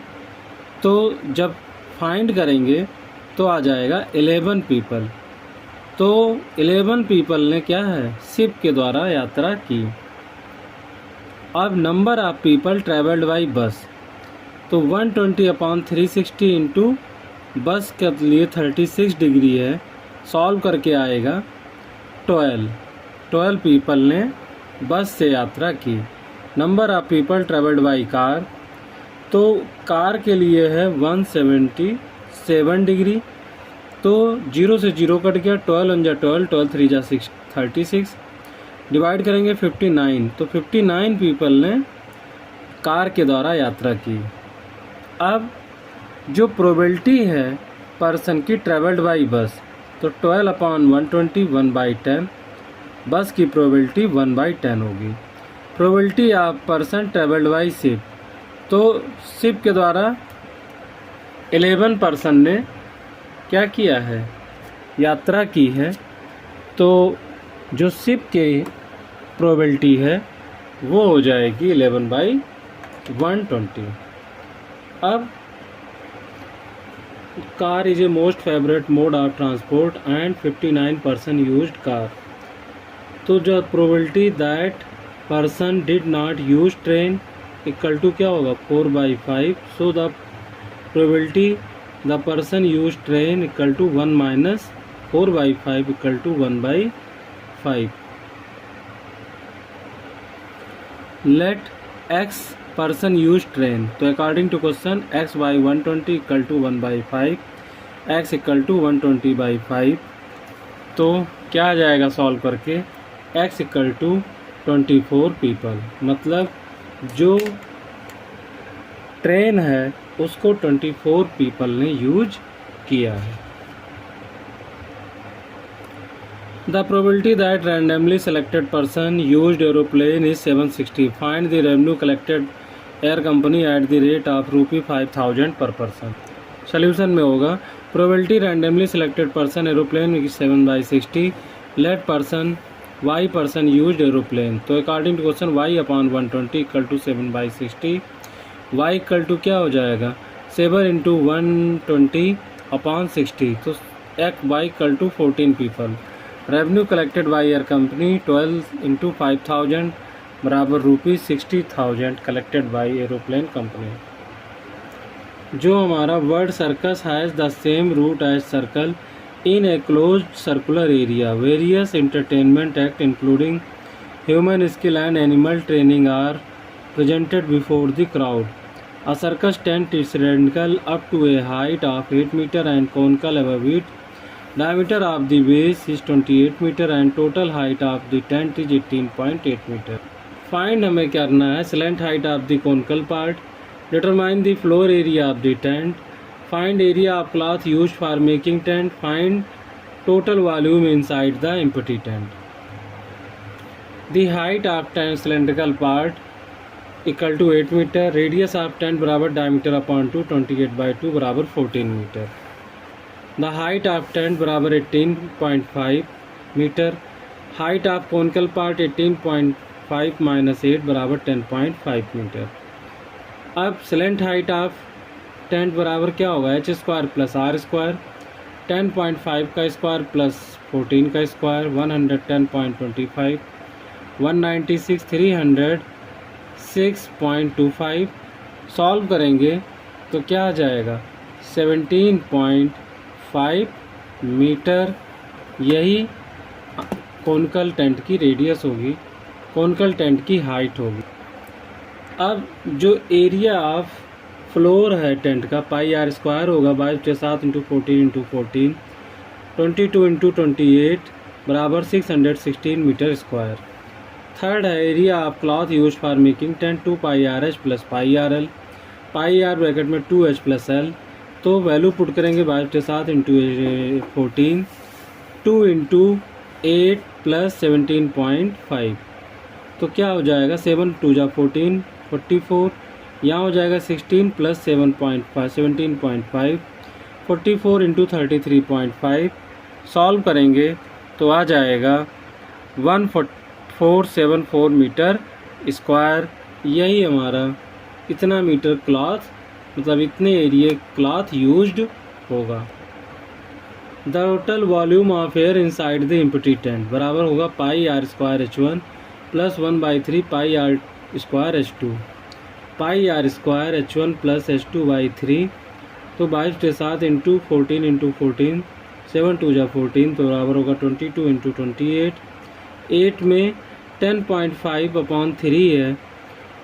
तो जब फाइंड करेंगे तो आ जाएगा 11 पीपल। तो 11 पीपल ने क्या है, शिप के द्वारा यात्रा की। अब number of people travelled by bus, तो 120 अपॉन 360 इंटू बस के लिए 36 डिग्री है, सॉल्व करके आएगा 12 पीपल ने बस से यात्रा की। Number of people travelled by car, तो कार के लिए है 177 डिग्री, तो 0 से 0 कट गया, 12 × 12, 12 3 × 6 36, डिवाइड करेंगे 59, तो 59 पीपल ने कार के द्वारा यात्रा की। अब जो प्रोबेबिलिटी है पर्सन की ट्रैवल्ड बाई बस, तो 12 अपॉन 120 1/10, बस की प्रोबेबिलिटी 1/10 होगी। Probability of person travelled by ship, तो शिप के द्वारा 11 पर्सन ने क्या किया है, यात्रा की है, तो जो शिप के प्रोबेबिलिटी है वो हो जाएगी 11/120। अब car is a most favourite mode of transport and 59% used car, तो जो probability that person did not use train equal to क्या होगा 4/5, so the probability the person use train equal to 1 - 4/5 equal to 1/5। Let x person use train, तो according to question x/120 equal to 1/5, x equal to 120/5, तो क्या आ जाएगा solve करके, x equal to 24 people, मतलब जो ट्रेन है उसको 24 पीपल ने यूज किया है। The probability that randomly selected person used aeroplane is 760. Find the revenue collected air company at the rate of ₹5,000 per person. Solution में होगा probability randomly selected person aeroplane is 7/60. Let person y person used aeroplane. तो according to question y upon 120 equal to 7/60. y equal to क्या हो जाएगा 7 into 120 upon 60. तो y equal to 14 people. Revenue collected by air company 12 × 5,000 बराबर ₹60,000 collected by aeroplane company. जो हमारा word circus has the same root as circle in a closed circular area. Various entertainment act including human skill and animal training are presented before the crowd. A circus tent is cylindrical up to a height of 8 metre and conical above it. Diameter of the base is 28 meter and total height of the tent is 18.8 meter. Find हमें करना है slant height of the conical part. Determine the floor area of the tent. Find area of cloth used for making tent. Find total volume inside the empty tent. The height of tent cylindrical part equal to 8 meter. Radius of tent बराबर diameter upon 2 28/2 बराबर 14 meter. The height of tent बराबर 18.5 metre. Height of conical part 18.5 - 8 बराबर 10.5 metre. अब slant height of tent बराबर क्या होगा h² + r², 10.5 का square plus 14 का स्क्वायर 110.25, 196 306.25। सॉल्व करेंगे तो क्या आ जाएगा 17.5 मीटर यही कोनिकल टेंट की रेडियस होगी, कोनिकल टेंट की हाइट होगी। अब जो एरिया ऑफ फ्लोर है टेंट का पाई आर स्क्वायर होगा 22/7 × 14 × 14 22 × 28 बराबर 616 मीटर स्क्वायर। थर्ड है area of cloth use for making tent 2 pi r h plus pi r l, pi r bracket में 2h प्लस एल। तो वैल्यू पुट करेंगे 22/7 × 14 2 × 8 प्लस 17.5, तो क्या हो जाएगा 7 2 जा 14 44, यहाँ हो जाएगा 16 प्लस 7.5 17.5 44 × 33.5। सॉल्व करेंगे तो आ जाएगा 1474 मीटर स्क्वायर। यही हमारा इतना मीटर क्लॉथ मतलब इतने एरिया क्लॉथ यूज्ड होगा। The total volume of air inside the empty tent बराबर होगा pi r square H1 plus 1/3 pi r square H2, pi r square H1 plus H2/3। तो 22/7 × 14 × 14 7 2 जा 14, तो बराबर होगा 22 × 28। 8 में 10.5/3 है,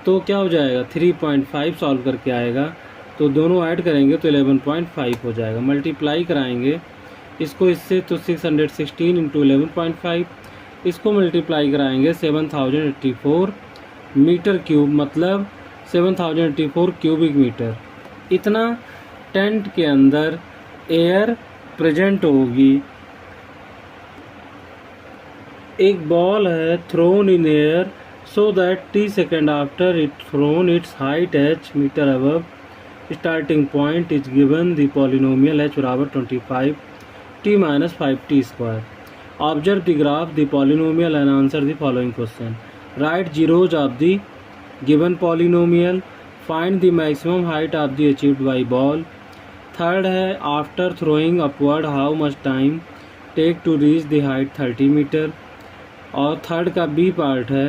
तो क्या हो जाएगा 3.5 सॉल्व करके आएगा, तो दोनों ऐड करेंगे तो 11.5 हो जाएगा। मल्टीप्लाई कराएंगे इसको इससे तो 616 × 11.5, इसको मल्टीप्लाई कराएंगे 7084 मीटर क्यूब मतलब 7084 क्यूबिक मीटर। इतना टेंट के अंदर एयर प्रेजेंट होगी। एक बॉल है thrown in air so that t second after it thrown its height h meter above starting point is given the polynomial h बराबर 25 t minus 5t square. Observe the graph the polynomial and answer the following question. Write zeros of the given polynomial. Find the maximum height of the achieved by ball. Third है after throwing upward how much time take to reach the height 30 metre. और third का b part है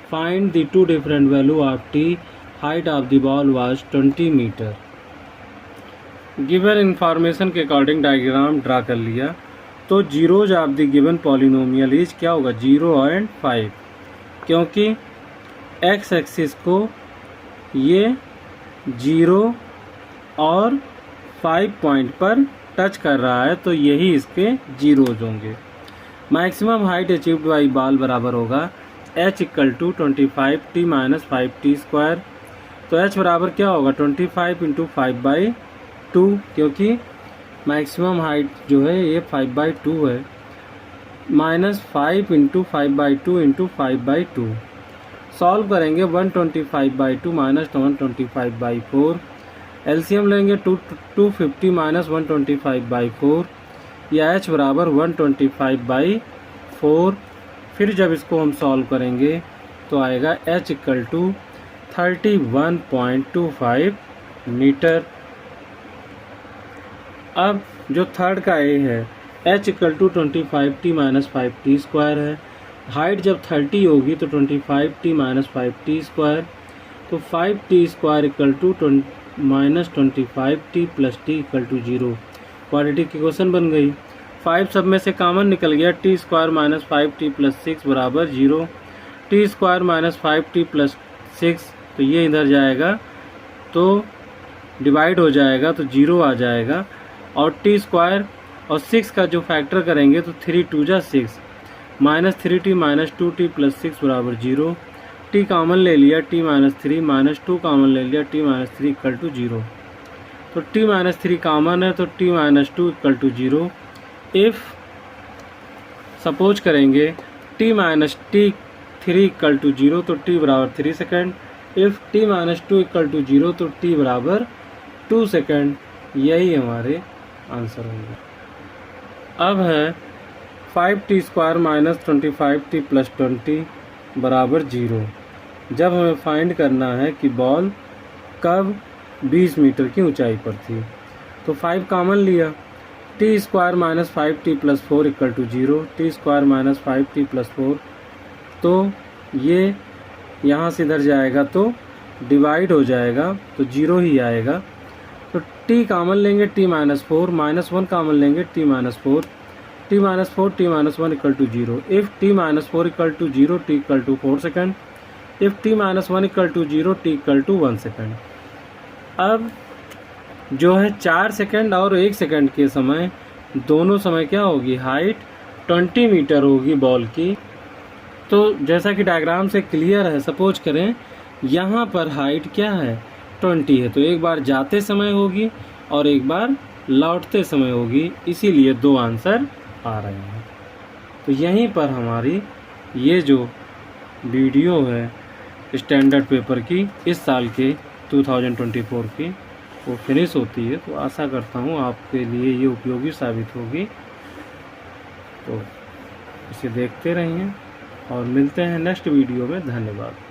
find the two different value of t, height of the ball was 20 metre. Given information के according diagram draw कर लिया, तो zeros of the given polynomial is क्या होगा 0 और 5, क्योंकि एक्स एक्सिस को ये 0 और 5 पॉइंट पर टच कर रहा है, तो यही इसके जीरोज होंगे। Maximum height achieved by ball बराबर होगा h = 25 t minus 5t square. तो h बराबर क्या होगा 25 × 5/2, क्योंकि मैक्सिमम हाइट जो है ये 5/2 है, माइनस 5 × 5/2 × 5/2। सॉल्व करेंगे 125/2 माइनस 125/4, एलसीएम लेंगे 250 माइनस 125/4 या h बराबर 125/4। फिर जब इसको हम सॉल्व करेंगे तो आएगा h = 31.25 मीटर। अब जो थर्ड का ए है h = 25t - 5t स्क्वायर है। हाइट जब 30 होगी तो 25t - 5t स्क्वायर, तो 5t square = -25t + t = 0। Quadratic equation बन गई। 5 सब में से कॉमन निकल गया, t स्क्वायर - 5t + 6 बराबर 0, t स्क्वायर - 5t + 6, तो ये इधर जाएगा तो डिवाइड हो जाएगा तो 0 आ जाएगा, और t स्क्वायर और 6 का जो फैक्टर करेंगे तो 3 2 जा 6 -3t - 2t + 6 बराबर 0, t कॉमन ले लिया t - 3 - 2 कॉमन ले लिया t - 3 = 0, तो t - 3 कॉमन है तो t - 2 = 0। इफ़ सपोज करेंगे t - t3 = 0 तो t बराबर 3 सेकेंड, इफ़ t - 2 = 0 तो t बराबर 2 सेकेंड। यही हमारे आंसर होंगे। अब है 5t स्क्वायर - 25t + 20 बराबर 0। जब हमें फाइंड करना है कि बॉल कब 20 मीटर की ऊंचाई पर थी, तो 5 कॉमन लिया, t square - 5t + 4 = 0, t square - 5t + 4, तो ये यहाँ से इधर जाएगा तो डिवाइड हो जाएगा तो 0 ही आएगा। तो t कॉमन लेंगे t - 4, -1 कॉमन लेंगे t - 4, t-4 t-1 equal to 0, if t-4 equal to 0 t equal to 4 second, if t-1 equal to 0 t equal to 1 second. अब जो है 4 सेकेंड और 1 सेकेंड के समय, दोनों समय क्या होगी, हाइट 20 मीटर होगी बॉल की। तो जैसा कि डायग्राम से क्लियर है, सपोज करें यहाँ पर हाइट क्या है 20 है, तो एक बार जाते समय होगी और एक बार लौटते समय होगी, इसीलिए 2 आंसर आ रहे हैं। तो यहीं पर हमारी ये जो वीडियो है स्टैंडर्ड पेपर की इस साल के 2024 की वो फिनिश होती है। तो आशा करता हूँ आपके लिए ये उपयोगी साबित होगी। तो इसे देखते रहिए और मिलते हैं नेक्स्ट वीडियो में। धन्यवाद।